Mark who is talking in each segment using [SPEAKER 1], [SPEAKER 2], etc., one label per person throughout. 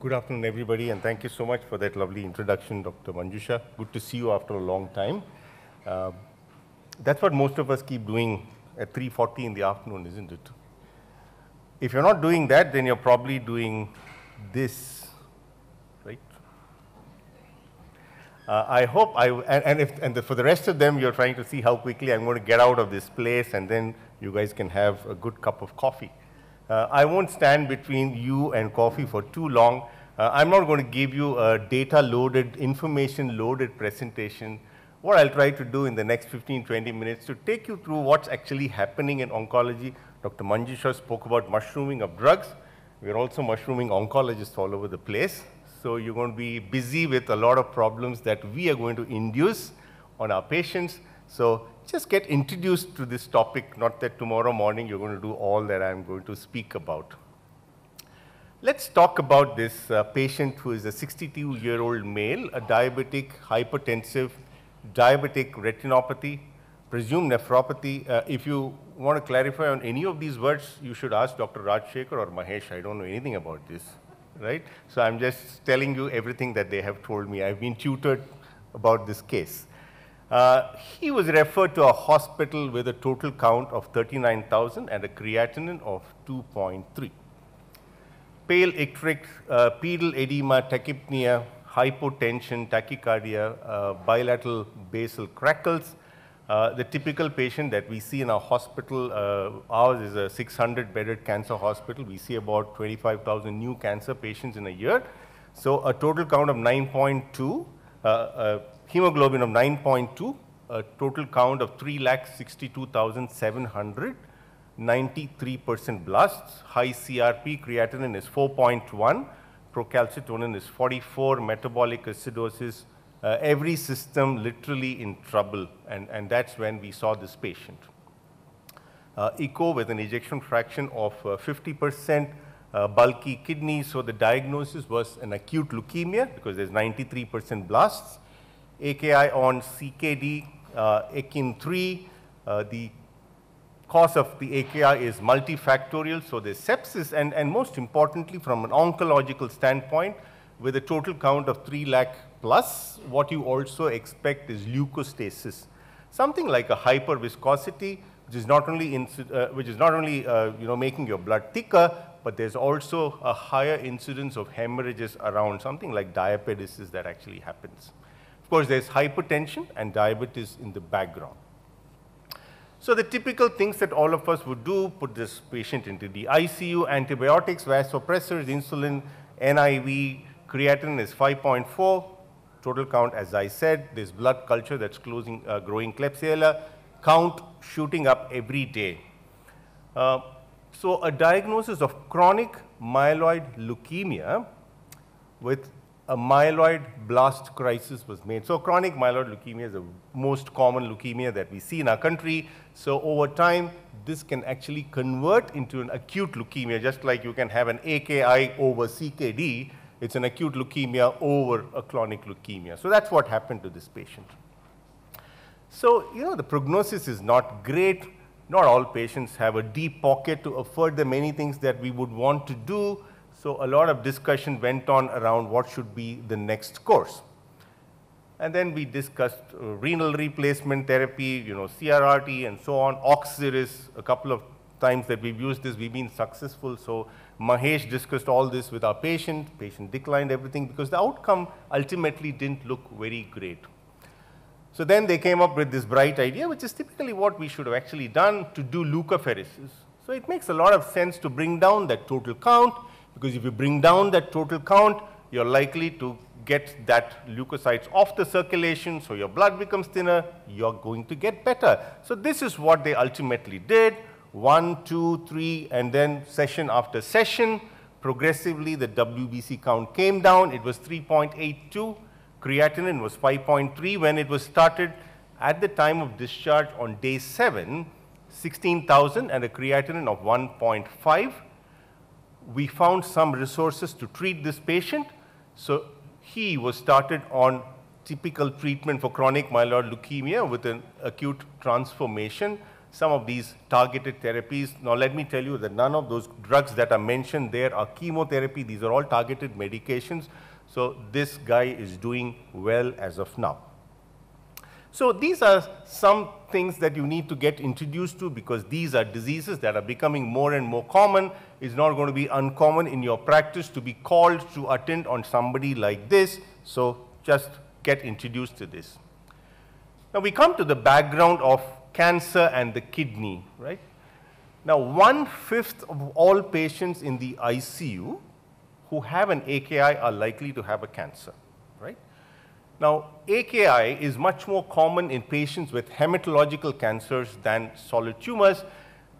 [SPEAKER 1] Good afternoon, everybody, and thank you so much for that lovely introduction, Dr. Manjusha. Good to see you after a long time. That's what most of us keep doing at 3:40 in the afternoon, isn't it? If you're not doing that, then you're probably doing this, right? I hope for the rest of them, you're trying to see how quickly I'm going to get out of this place, and then you guys can have a good cup of coffee. I won't stand between you and coffee for too long. I'm not going to give you a data-loaded, information-loaded presentation. What I'll try to do in the next 15-20 minutes to take you through what's actually happening in oncology. Dr. Manjusha spoke about mushrooming of drugs. We're also mushrooming oncologists all over the place. So you're going to be busy with a lot of problems that we are going to induce on our patients. So just get introduced to this topic, not that tomorrow morning you're going to do all that I'm going to speak about. Let's talk about this patient who is a 62-year-old male, a diabetic, hypertensive, diabetic retinopathy, presumed nephropathy. If you want to clarify on any of these words, you should ask Dr. Rajshekhar or Mahesh. I don't know anything about this, right? So I'm just telling you everything that they have told me. I've been tutored about this case. He was referred to a hospital with a total count of 39,000 and a creatinine of 2.3. Pale icteric, pedal edema, tachypnea, hypotension, tachycardia, bilateral basal crackles. The typical patient that we see in our hospital, ours is a 600-bedded cancer hospital. We see about 25,000 new cancer patients in a year. So a total count of 9.2. Hemoglobin of 9.2, a total count of 3,62,700, 93% blasts, high CRP, creatinine is 4.1, procalcitonin is 44, metabolic acidosis, every system literally in trouble, and that's when we saw this patient. Echo with an ejection fraction of 50%, bulky kidney, so the diagnosis was an acute leukemia because there's 93% blasts. AKI on CKD, AKIN3. The cause of the AKI is multifactorial, so there's sepsis, and most importantly, from an oncological standpoint, with a total count of 3 lakh plus, what you also expect is leukostasis, something like a hyperviscosity, which is not only making your blood thicker, but there's also a higher incidence of hemorrhages around, something like diapedesis that actually happens. Of course, there's hypertension and diabetes in the background. So the typical things that all of us would do, put this patient into the ICU, antibiotics, vasopressors, insulin, NIV, creatinine is 5.4, total count, as I said, there's blood culture that's growing Klebsiella, count shooting up every day. So a diagnosis of chronic myeloid leukemia with a myeloid blast crisis was made. So chronic myeloid leukemia is the most common leukemia that we see in our country. So over time, this can actually convert into an acute leukemia, just like you can have an AKI over CKD. It's an acute leukemia over a chronic leukemia. So that's what happened to this patient. So, the prognosis is not great. Not all patients have a deep pocket to afford the many things that we would want to do. So a lot of discussion went on around what should be the next course. And then we discussed renal replacement therapy, CRRT and so on, Oxiris, a couple of times that we've used this, we've been successful. So Mahesh discussed all this with our patient declined everything because the outcome ultimately didn't look very great. So then they came up with this bright idea, which is typically what we should have actually done, to do leukapheresis. So it makes a lot of sense to bring down that total count, because if you bring down that total count, you're likely to get that leukocytes off the circulation, so your blood becomes thinner, you're going to get better. So this is what they ultimately did, 1, 2, 3, and then session after session, progressively the WBC count came down. It was 3.82. Creatinine was 5.3 when it was started. At the time of discharge on day 7, 16,000 and a creatinine of 1.5. We found some resources to treat this patient. So he was started on typical treatment for chronic myeloid leukemia with an acute transformation. some of these targeted therapies. Now, let me tell you that none of those drugs that are mentioned there are chemotherapy. These are all targeted medications. So this guy is doing well as of now. So these are some things that you need to get introduced to, because these are diseases that are becoming more and more common. It's not going to be uncommon in your practice to be called to attend on somebody like this. So just get introduced to this. Now we come to the background of cancer and the kidney, right? Now 1/5 of all patients in the ICU who have an AKI are likely to have a cancer, right? Now, AKI is much more common in patients with hematological cancers than solid tumors.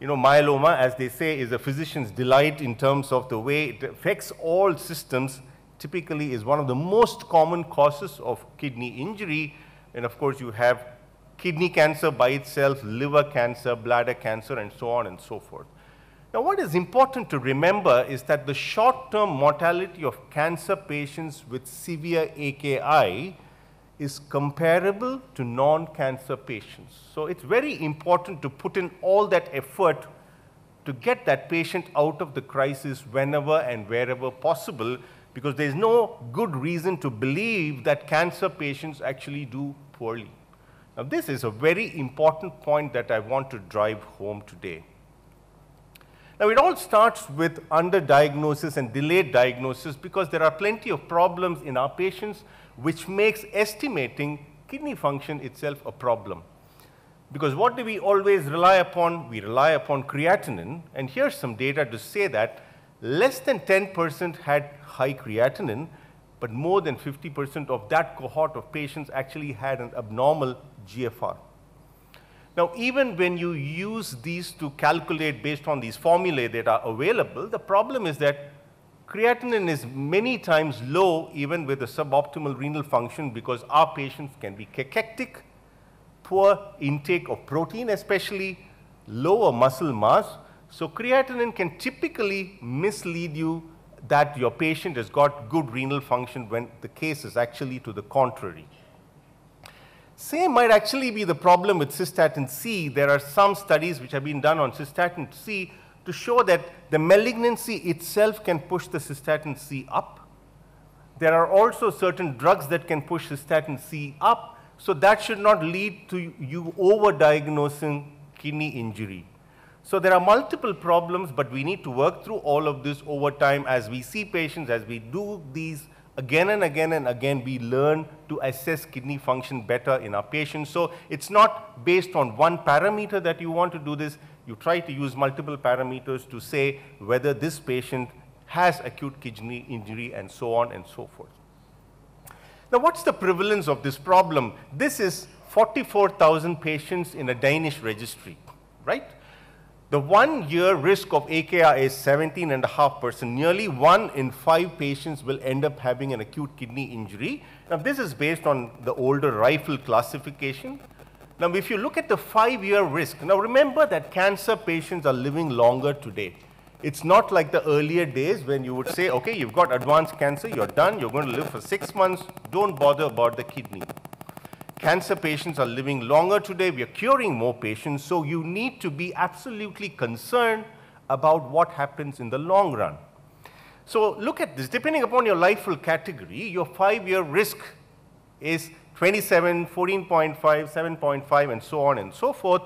[SPEAKER 1] You know, myeloma, as they say, is a physician's delight in terms of the way it affects all systems. Typically is one of the most common causes of kidney injury. And of course, you have kidney cancer by itself, liver cancer, bladder cancer, and so on and so forth. Now, what is important to remember is that the short-term mortality of cancer patients with severe AKI is comparable to non-cancer patients. So it's very important to put in all that effort to get that patient out of the crisis whenever and wherever possible, because there's no good reason to believe that cancer patients actually do poorly. Now, this is a very important point that I want to drive home today. Now, it all starts with underdiagnosis and delayed diagnosis, because there are plenty of problems in our patients which makes estimating kidney function itself a problem. Because what do we always rely upon? We rely upon creatinine, and here's some data to say that less than 10% had high creatinine, but more than 50% of that cohort of patients actually had an abnormal GFR. Now, even when you use these to calculate based on these formulae that are available, the problem is that creatinine is many times low even with a suboptimal renal function, because our patients can be cachectic, poor intake of protein, especially lower muscle mass. So creatinine can typically mislead you that your patient has got good renal function when the case is actually to the contrary. Same might actually be the problem with cystatin C. There are some studies which have been done on cystatin C to show that the malignancy itself can push the cystatin C up. There are also certain drugs that can push cystatin C up, so that should not lead to you overdiagnosing kidney injury. So there are multiple problems, but we need to work through all of this over time as we see patients, as we do these again and again and again, we learn to assess kidney function better in our patients. So it's not based on one parameter that you want to do this. You try to use multiple parameters to say whether this patient has acute kidney injury and so on and so forth. Now, what's the prevalence of this problem? This is 44,000 patients in a Danish registry, right? The 1-year risk of AKI is 17.5%. Nearly 1 in 5 patients will end up having an acute kidney injury. Now, this is based on the older rifle classification. Now, if you look at the 5-year risk, now remember that cancer patients are living longer today. It's not like the earlier days when you would say, okay, you've got advanced cancer, you're done, you're going to live for 6 months, don't bother about the kidney. Cancer patients are living longer today, we are curing more patients, so you need to be absolutely concerned about what happens in the long run. So look at this, depending upon your lifeful category, your 5-year risk is 27, 14.5, 7.5, and so on and so forth.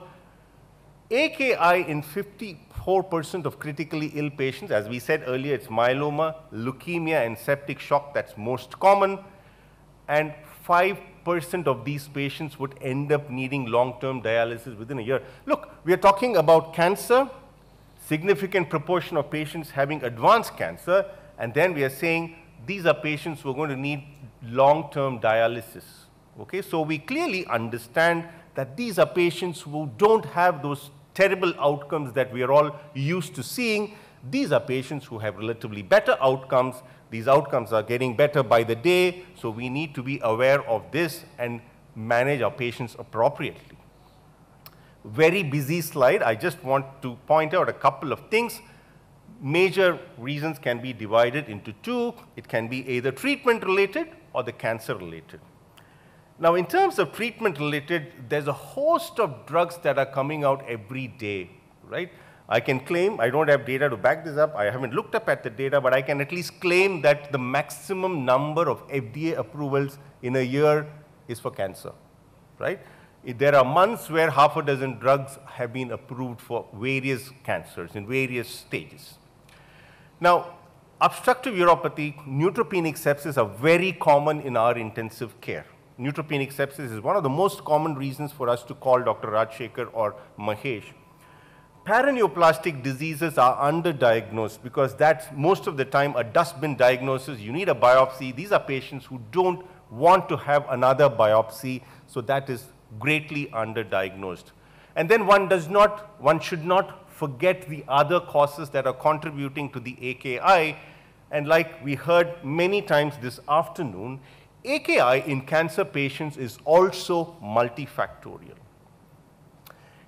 [SPEAKER 1] AKI in 54% of critically ill patients, as we said earlier, it's myeloma, leukemia, and septic shock that's most common, and 5% of these patients would end up needing long-term dialysis within a year. Look, we are talking about cancer, significant proportion of patients having advanced cancer, and then we are saying these are patients who are going to need long-term dialysis. Okay, so we clearly understand that these are patients who don't have those terrible outcomes that we are all used to seeing. These are patients who have relatively better outcomes. These outcomes are getting better by the day, so we need to be aware of this and manage our patients appropriately. Very busy slide. I just want to point out a couple of things. Major reasons can be divided into two. It can be either treatment related or the cancer related. Now, in terms of treatment related, there's a host of drugs that are coming out every day, right? I can claim, I don't have data to back this up, I haven't looked up at the data, but I can at least claim that the maximum number of FDA approvals in a year is for cancer, right? There are months where half a dozen drugs have been approved for various cancers in various stages. Now, obstructive uropathy, neutropenic sepsis are very common in our intensive care. Neutropenic sepsis is one of the most common reasons for us to call Dr. Rajshekhar or Mahesh. Paraneoplastic diseases are underdiagnosed because that's most of the time a dustbin diagnosis. You need a biopsy. These are patients who don't want to have another biopsy, so that is greatly underdiagnosed. And then one should not forget the other causes that are contributing to the AKI. And like we heard many times this afternoon, AKI in cancer patients is also multifactorial.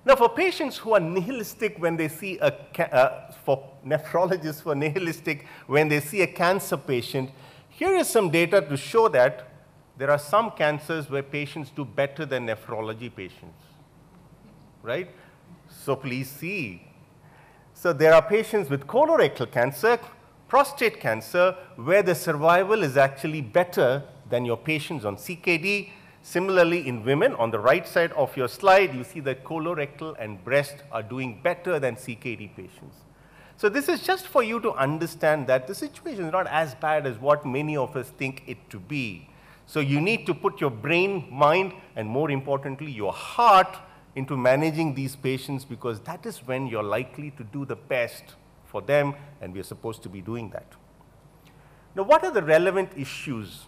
[SPEAKER 1] Now, for patients who are nihilistic when they see for nephrologists who are nihilistic when they see a cancer patient, here is some data to show that there are some cancers where patients do better than nephrology patients, right? So please see. So there are patients with colorectal cancer, prostate cancer, where the survival is actually better than your patients on CKD. Similarly, in women, on the right side of your slide, you see that colorectal and breast are doing better than CKD patients. So this is just for you to understand that the situation is not as bad as what many of us think it to be. So you need to put your brain, mind, and more importantly, your heart into managing these patients, because that is when you're likely to do the best for them, and we're supposed to be doing that. Now, what are the relevant issues?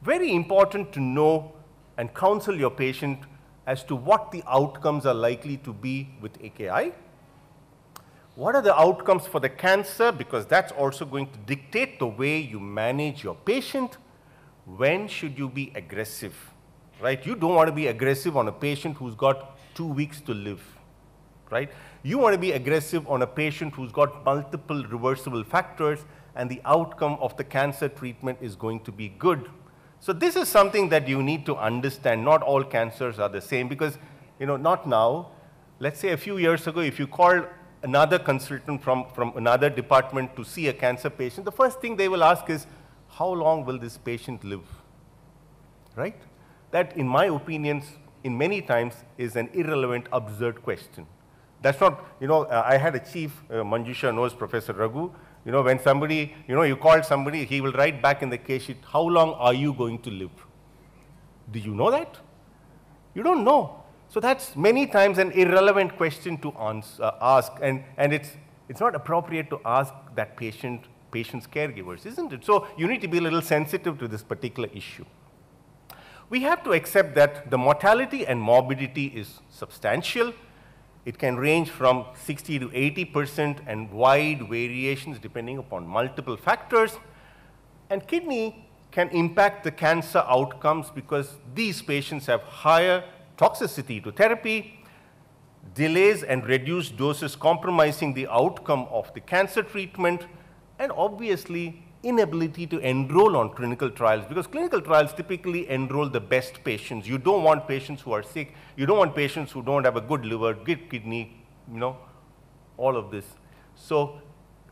[SPEAKER 1] Very important to know and counsel your patient as to what the outcomes are likely to be with AKI. What are the outcomes for the cancer? Because that's also going to dictate the way you manage your patient. When should you be aggressive, right? You don't want to be aggressive on a patient who's got 2 weeks to live, right? You want to be aggressive on a patient who's got multiple reversible factors and the outcome of the cancer treatment is going to be good. So this is something that you need to understand. Not all cancers are the same because, not now. Let's say a few years ago, if you called another consultant from another department to see a cancer patient, the first thing they will ask is, how long will this patient live, right? That, in my opinion, in many times is an irrelevant, absurd question. That's not, I had a chief, Manjusha knows Professor Raghu, when somebody, you call somebody, he will write back in the case sheet, how long are you going to live? Do you know that? You don't know. So that's many times an irrelevant question to ask, and it's not appropriate to ask that patient's caregivers, isn't it? So you need to be a little sensitive to this particular issue. We have to accept that the mortality and morbidity is substantial. It can range from 60 to 80% and wide variations depending upon multiple factors. And kidney can impact the cancer outcomes because these patients have higher toxicity to therapy, delays and reduced doses compromising the outcome of the cancer treatment, and obviously inability to enroll on clinical trials, because clinical trials typically enroll the best patients. You don't want patients who are sick. You don't want patients who don't have a good liver, good kidney, all of this. So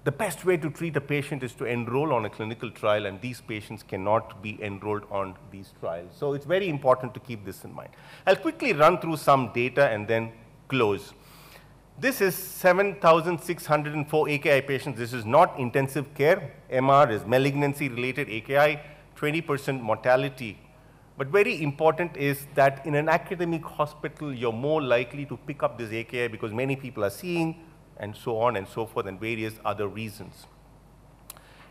[SPEAKER 1] the best way to treat a patient is to enroll on a clinical trial, and these patients cannot be enrolled on these trials. So it's very important to keep this in mind. I'll quickly run through some data and then close. This is 7,604 AKI patients. This is not intensive care. MR is malignancy-related AKI, 20% mortality. But very important is that in an academic hospital, you're more likely to pick up this AKI because many people are seeing, and so on and so forth, and various other reasons.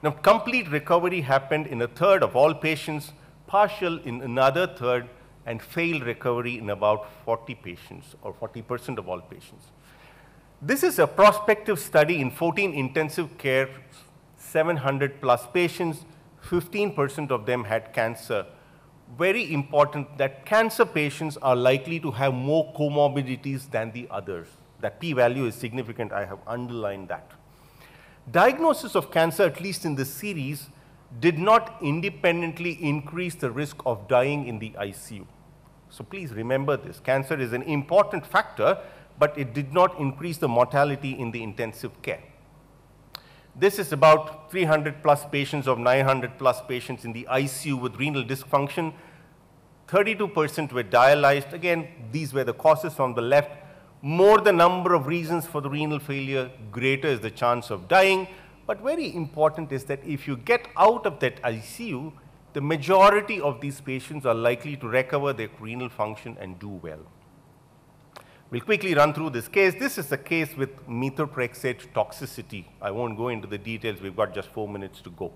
[SPEAKER 1] Now, complete recovery happened in a third of all patients, partial in another third, and failed recovery in about 40 patients, or 40% of all patients. This is a prospective study in 14 intensive care, 700 plus patients, 15% of them had cancer. Very important that cancer patients are likely to have more comorbidities than the others. That p-value is significant, I have underlined that. Diagnosis of cancer, at least in this series, did not independently increase the risk of dying in the ICU. So please remember this. Cancer is an important factor, but it did not increase the mortality in the intensive care. This is about 300 plus patients of 900 plus patients in the ICU with renal dysfunction. 32% were dialyzed. Again, these were the causes on the left. More the number of reasons for the renal failure, greater is the chance of dying. But very important is that if you get out of that ICU, the majority of these patients are likely to recover their renal function and do well. We'll quickly run through this case. This is a case with methotrexate toxicity. I won't go into the details. We've got just 4 minutes to go.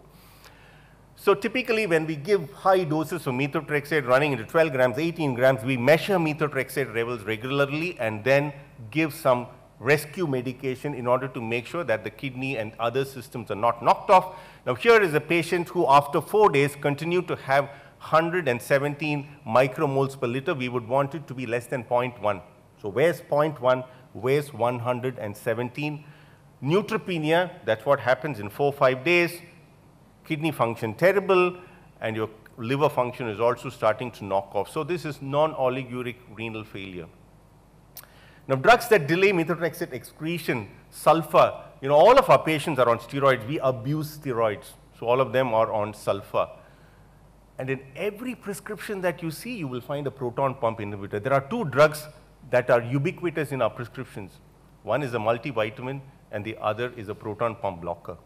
[SPEAKER 1] So typically when we give high doses of methotrexate running into 12 grams, 18 grams, we measure methotrexate levels regularly and then give some rescue medication in order to make sure that the kidney and other systems are not knocked off. Now here is a patient who after 4 days continued to have 117 micromoles per liter. We would want it to be less than 0.1. So where's 0.1, where's 117? Neutropenia, that's what happens in 4 or 5 days. Kidney function terrible, and your liver function is also starting to knock off. So this is non-oliguric renal failure. Now drugs that delay methotrexate excretion, sulfur, all of our patients are on steroids. We abuse steroids. So all of them are on sulfur. And in every prescription that you see, you will find a proton pump inhibitor. There are 2 drugs that are ubiquitous in our prescriptions. One is a multivitamin and the other is a proton pump blocker.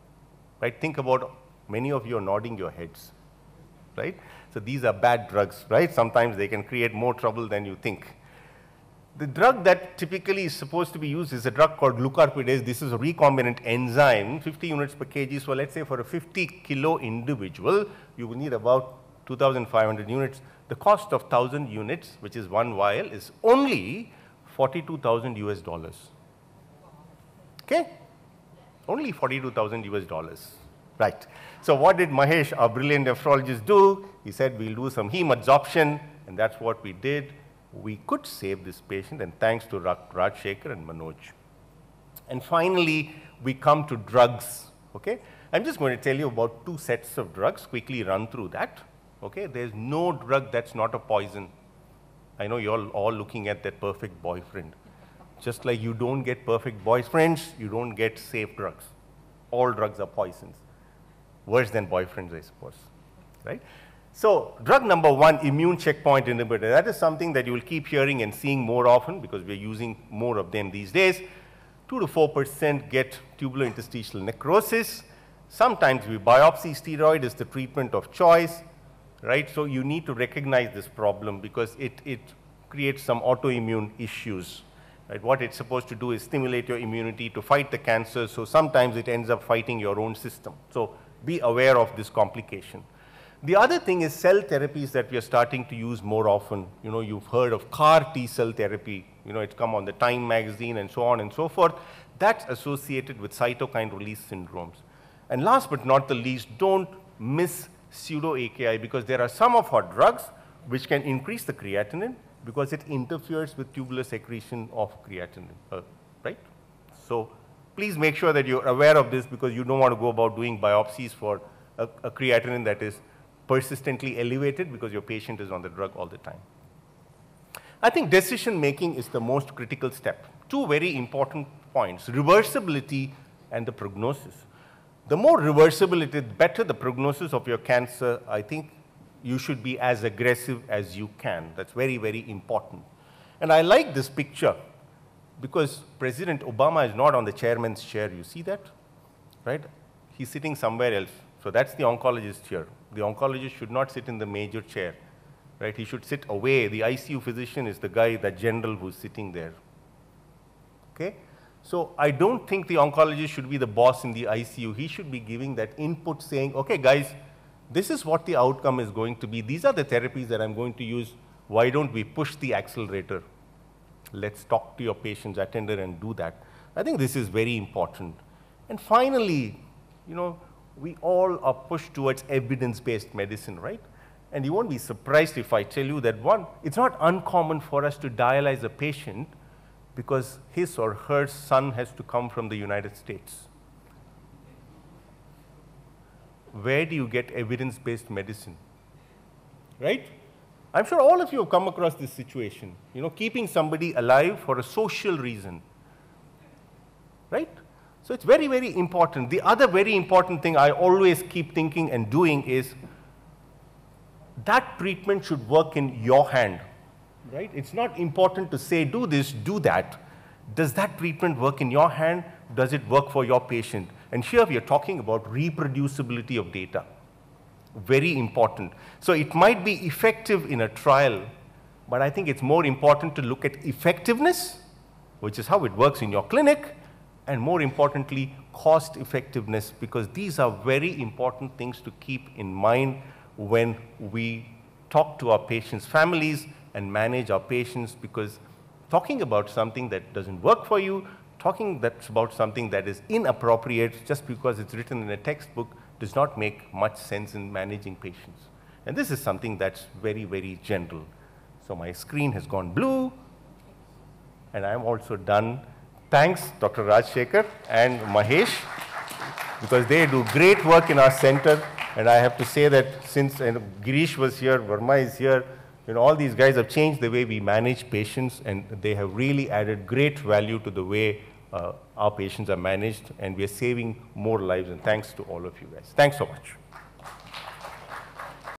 [SPEAKER 1] Right? Think about, many of you are nodding your heads. Right? So these are bad drugs, right? Sometimes they can create more trouble than you think. The drug that typically is supposed to be used is a drug called glucarpidase. This is a recombinant enzyme, 50 units per kg. So let's say for a 50 kilo individual, you will need about 2,500 units. The cost of 1,000 units, which is 1 vial, is only $42,000 US. Okay? Only $42,000 US. Right. So what did Mahesh, our brilliant nephrologist, do? He said, we'll do some heme adsorption, and that's what we did. We could save this patient, and thanks to Rajshekhar and Manoj. And finally, we come to drugs. Okay? I'm just going to tell you about 2 sets of drugs, quickly run through that. Okay? There's no drug that's not a poison. I know you're all looking at that perfect boyfriend. Just like you don't get perfect boyfriends, you don't get safe drugs. All drugs are poisons. Worse than boyfriends, I suppose. Right? So drug number 1, immune checkpoint inhibitor. That is something that you will keep hearing and seeing more often because we're using more of them these days. 2 to 4% get tubular interstitial necrosis. Sometimes we biopsy. Steroid is the treatment of choice. Right? So you need to recognize this problem because it creates some autoimmune issues. Right? What it's supposed to do is stimulate your immunity to fight the cancer. So sometimes it ends up fighting your own system. So be aware of this complication. The other thing is cell therapies that we are starting to use more often. You've heard of CAR-T cell therapy. It's come on the Time magazine and so on and so forth. That's associated with cytokine release syndromes. And last but not the least, don't miss pseudo-AKI because there are some of our drugs which can increase the creatinine because it interferes with tubular secretion of creatinine, right? So please make sure that you're aware of this because you don't want to go about doing biopsies for a creatinine that is persistently elevated because your patient is on the drug all the time. I think decision making is the most critical step. 2 very important points, reversibility and the prognosis. The more reversible it is, better the prognosis of your cancer, I think you should be as aggressive as you can. That's very, very important. And I like this picture because President Obama is not on the chairman's chair. You see that? Right? He's sitting somewhere else. So that's the oncologist here. The oncologist should not sit in the major chair. Right? He should sit away. The ICU physician is the guy, the general who's sitting there. Okay? So I don't think the oncologist should be the boss in the ICU. He should be giving that input saying, okay guys, this is what the outcome is going to be. These are the therapies that I'm going to use. Why don't we push the accelerator? Let's talk to your patient's attendant and do that. I think this is very important. And finally, we all are pushed towards evidence-based medicine, right? And you won't be surprised if I tell you that it's not uncommon for us to dialyze a patient because his or her son has to come from the United States. Where do you get evidence-based medicine? Right? I'm sure all of you have come across this situation, keeping somebody alive for a social reason, right? So it's very, very important. The other very important thing I always keep thinking and doing is that treatment should work in your hand, right? It's not important to say, do this, do that. Does that treatment work in your hand? Does it work for your patient? And here we are talking about reproducibility of data. Very important. So it might be effective in a trial, but I think it's more important to look at effectiveness, which is how it works in your clinic, and more importantly, cost effectiveness, because these are very important things to keep in mind when we talk to our patients' families and manage our patients, because talking about something that doesn't work for you, talking about something that is inappropriate just because it's written in a textbook does not make much sense in managing patients. And this is something that's very, very general. So my screen has gone blue, and I'm also done. Thanks, Dr. Rajshekhar and Mahesh, because they do great work in our center. And I have to say that since Girish was here, Verma is here, all these guys have changed the way we manage patients, and they have really added great value to the way our patients are managed, and we are saving more lives, and thanks to all of you guys. Thanks so much.